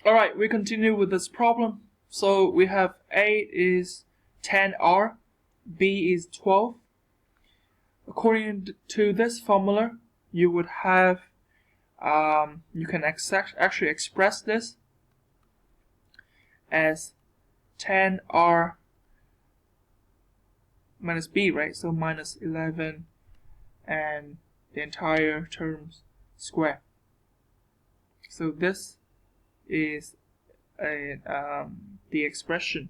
Alright, we continue with this problem. So we have A is 10R, B is 12. According to this formula, you would have, you can actually express this as 10R minus B, right? So minus 11 and the entire terms square. So this is the expression,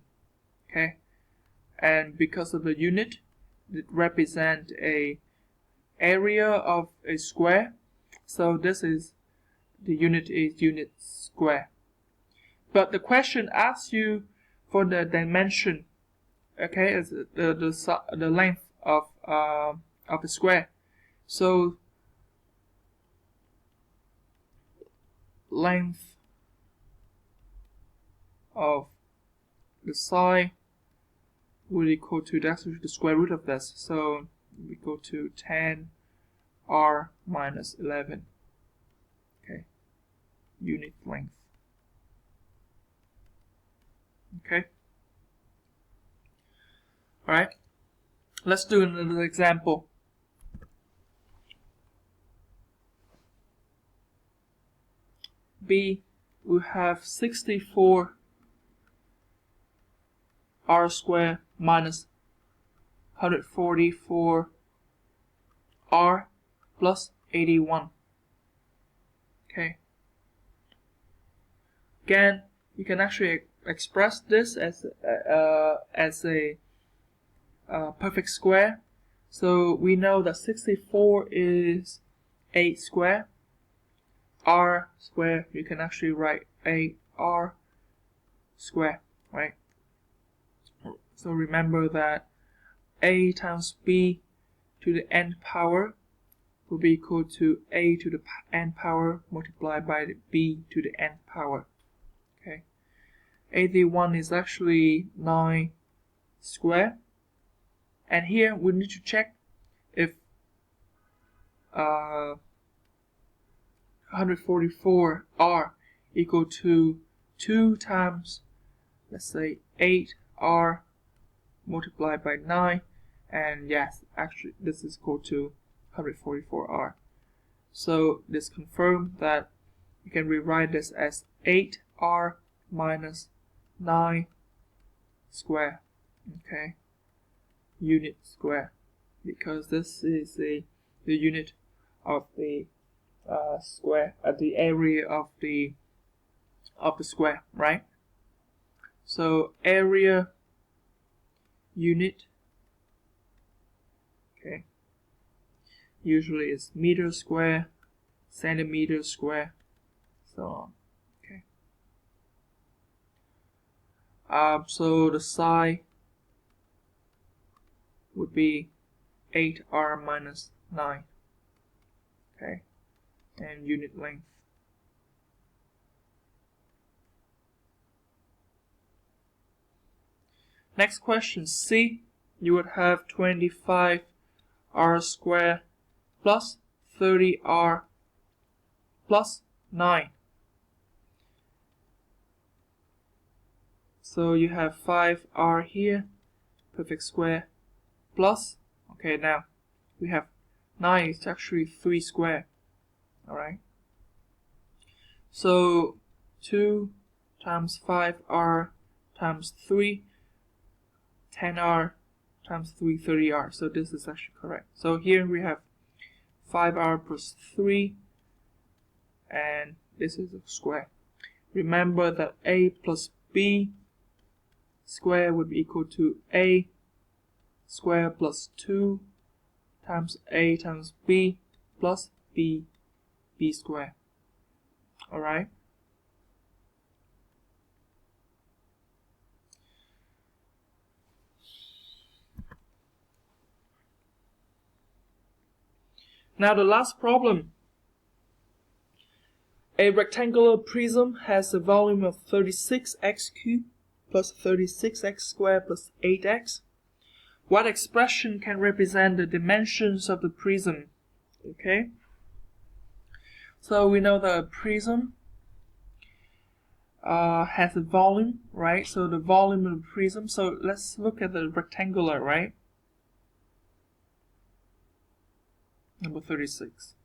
okay? And because of the unit, it represents a area of a square. So this is the unit is unit square. But the question asks you for the dimension, okay? Is the length of the square. So length of the side would equal to the square root of this. So we go to 10R minus 11. Okay, unit length. Okay. All right. Let's do another example. B, we have 64 R squared minus 144 R plus 81. Okay. Again, you can actually express this as a perfect square. So we know that 64 is 8 squared. R squared, you can actually write 8R squared, right? So remember that A times B to the n power will be equal to A to the n power multiplied by the B to the n power. Okay. 81 is actually 9 squared. And here we need to check if 144R equal to 2 times, let's say, 8R multiplied by 9, and yes, actually this is equal to 144R. So this confirms that you can rewrite this as 8R minus 9 square, okay, unit square, because this is the unit of the square at the area of the square, right? So area unit, okay, usually is meter square, centimeter square, so on. Okay. So the side would be 8R minus 9. Okay. And unit length. Next question, C, you would have 25R squared plus 30R plus 9. So you have 5R here, perfect square, plus, okay, now we have 9 is actually 3 square. Alright, so 2 times 5R times 3, 10R times 3, 30R. So this is actually correct. So here we have 5R plus 3, and this is a square. Remember that A plus B square would be equal to A square plus 2 times A times B plus B square. Alright. Now the last problem. A rectangular prism has a volume of 36x cubed plus 36x squared plus 8x. What expression can represent the dimensions of the prism? Okay. So we know that a prism has a volume, right? So the volume of the prism. So let's look at the rectangular, right? Number 36.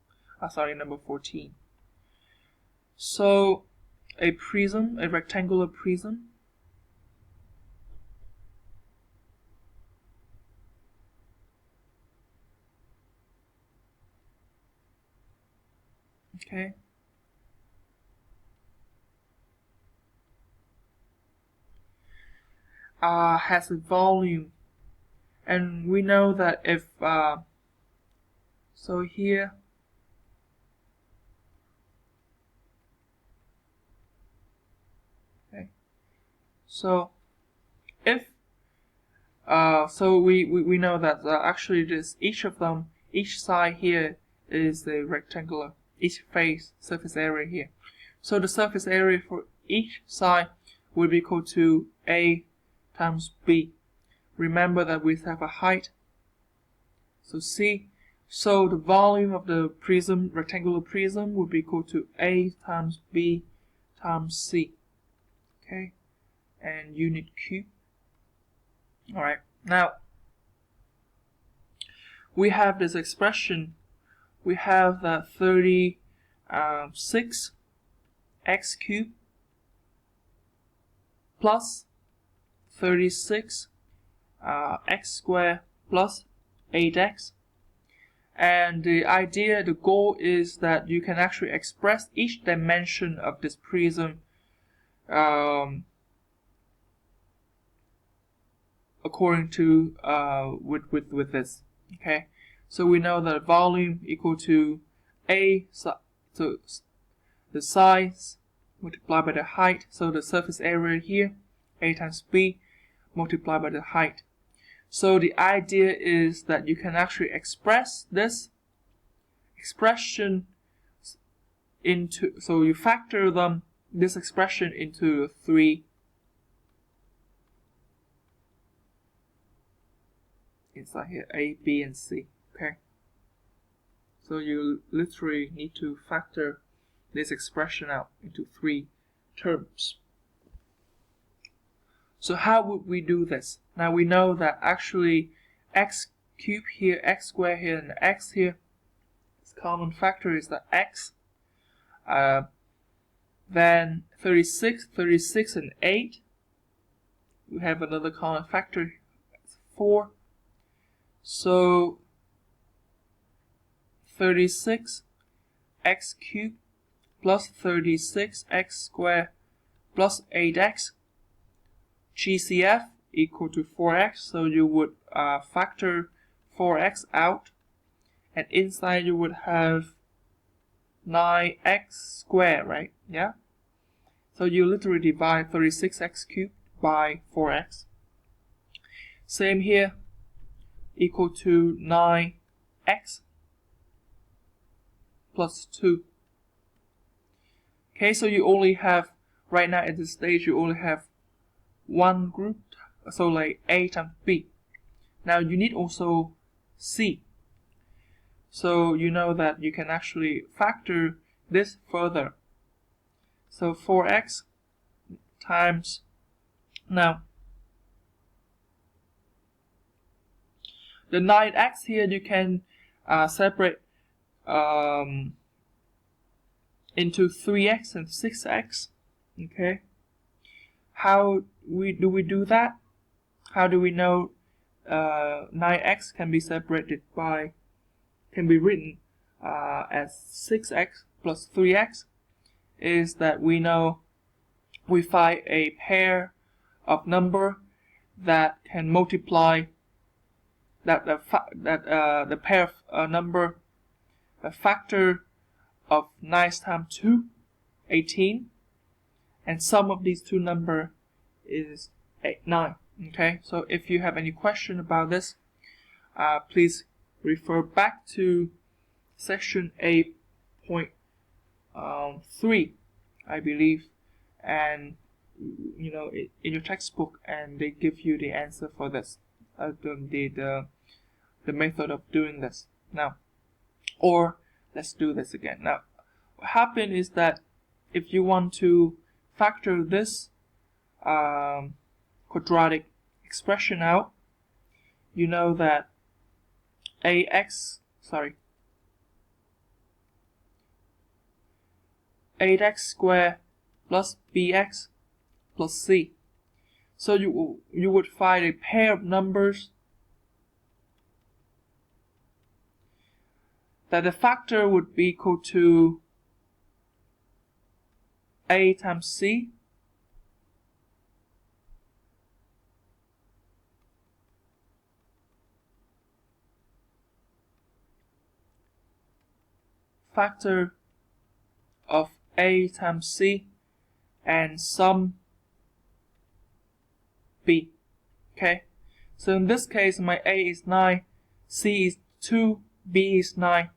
Sorry, number 14. So a prism, a rectangular prism, okay, has a volume, and we know that if so here okay, so if so we know that actually this each of them, each side here is a rectangular, each face surface area here. So the surface area for each side will be equal to A times B. Remember that we have a height, so C. So the volume of the prism, rectangular prism, will be equal to A times B times C. Okay, and unit cube. Alright, now we have this expression. We have that 36 x cubed plus 36 x squared plus 8x. And the idea, the goal is that you can actually express each dimension of this prism according to with this. Okay, so we know that volume equal to A, so the size multiplied by the height. So the surface area here, A times B multiplied by the height. So the idea is that you can actually express this expression into, so you factor this expression into 3 inside here, A, B, and C. Okay, so you literally need to factor this expression out into 3 terms. So how would we do this? Now we know that actually x cubed here, x squared here, and x here, its common factor is the x. Then 36, and 8. We have another common factor, 4. So 36 x cubed plus 36 x squared plus 8x. GCF equal to 4x, so you would factor 4x out, and inside you would have 9x squared, right? Yeah. So you literally divide 36x cubed by 4x. Same here, equal to 9x plus 2. Okay, so you only have, right now at this stage, you only have one group, so like A times B. Now you need also C. So you know that you can actually factor this further. So 4x times, now the 9x here you can separate into 3x and 6x. Okay, how do we do that? How do we know 9x can be separated by, can be written as 6x plus 3x? Is that we know we find a pair of number that can multiply the pair of number, a factor of 9 times 2, 18, and sum of these two numbers is 9. Okay, so if you have any question about this, please refer back to section 8.3, I believe, and you know, in your textbook, and they give you the answer for this, the method of doing this. Now, or let's do this again. Now, what happened is that if you want to factor this quadratic expression out, you know that 8x squared plus bx plus c. So you would find a pair of numbers that the factor would be equal to a times c factor of a times c and sum b. Okay, so in this case my a is 9, c is 2, b is 9.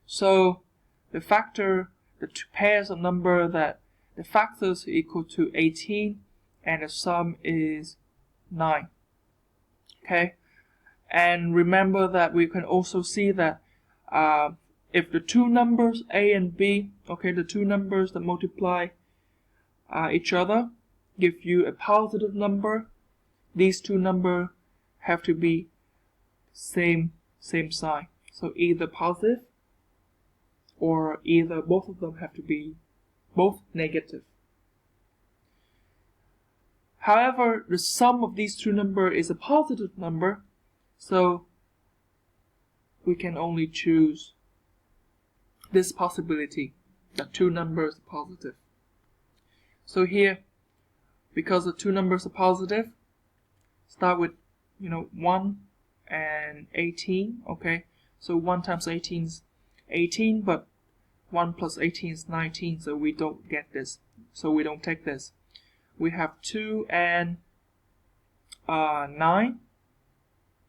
So the factor, the two pairs of number that the factors are equal to 18 and the sum is 9. Okay, and remember that we can also see that if the two numbers a and b, okay, the two numbers that multiply each other give you a positive number, these two numbers have to be same sign. So either positive or either both of them have to be both negative. However, the sum of these two numbers is a positive number, so we can only choose this possibility, that two numbers are positive. So here, because the two numbers are positive, start with 1 and 18. Okay, so 1 times 18 is 18, but 1 plus 18 is 19, so we don't get this, so we don't take this. We have 2 and 9.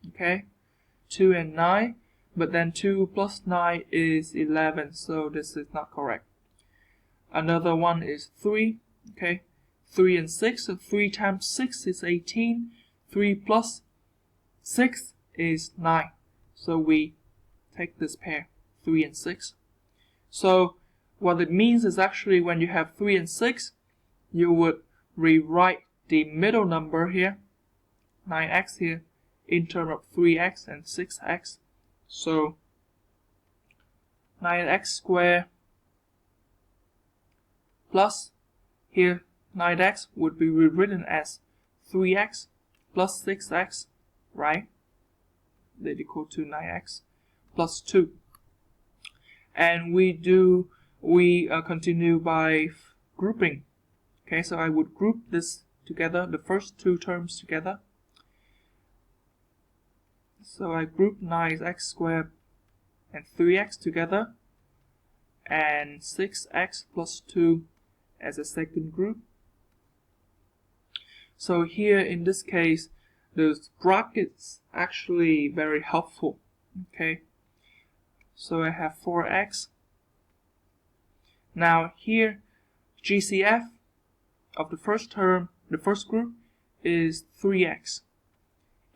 Okay, 2 and 9, but then 2 plus 9 is 11, so this is not correct. Another one is 3. Okay, 3 and 6, so 3 times 6 is 18. 3 plus 6 is 9, so we take this pair, 3 and 6. So what it means is actually when you have 3 and 6, you would rewrite the middle number here, 9x here, in terms of 3x and 6x. So 9x squared plus here 9x would be rewritten as 3x plus 6x, right? That equal to 9x plus 2. And we continue by grouping. Okay, so I would group this together, the first two terms together. So I group 9x squared and 3x together, and 6x plus 2 as a second group. So here in this case, those brackets actually very helpful. Okay, so I have 4x. Now here, GCF of the first term, the first group, is 3x.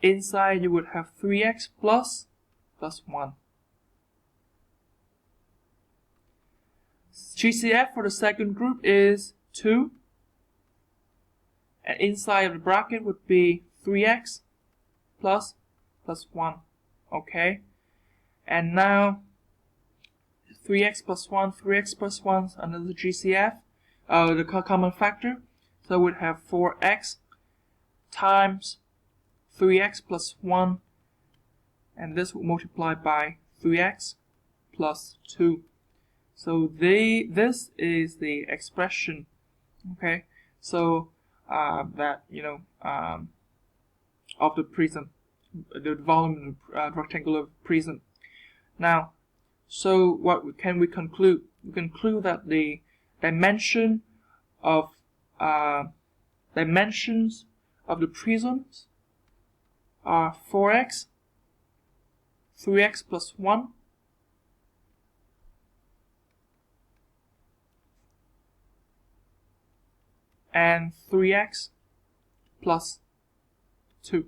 Inside you would have 3x plus 1. GCF for the second group is 2. And inside of the bracket would be 3x plus 1. Okay. And now 3x plus 1, 3x plus 1 is another GCF, the common factor. So we'd have 4x times 3x plus 1, and this will multiply by 3x plus 2. So this is the expression, okay? So that of the prism, the volume of the rectangular prism. Now, so what can we conclude? We conclude that the dimensions of the prisms are 4x, 3x plus 1, and 3x plus 2.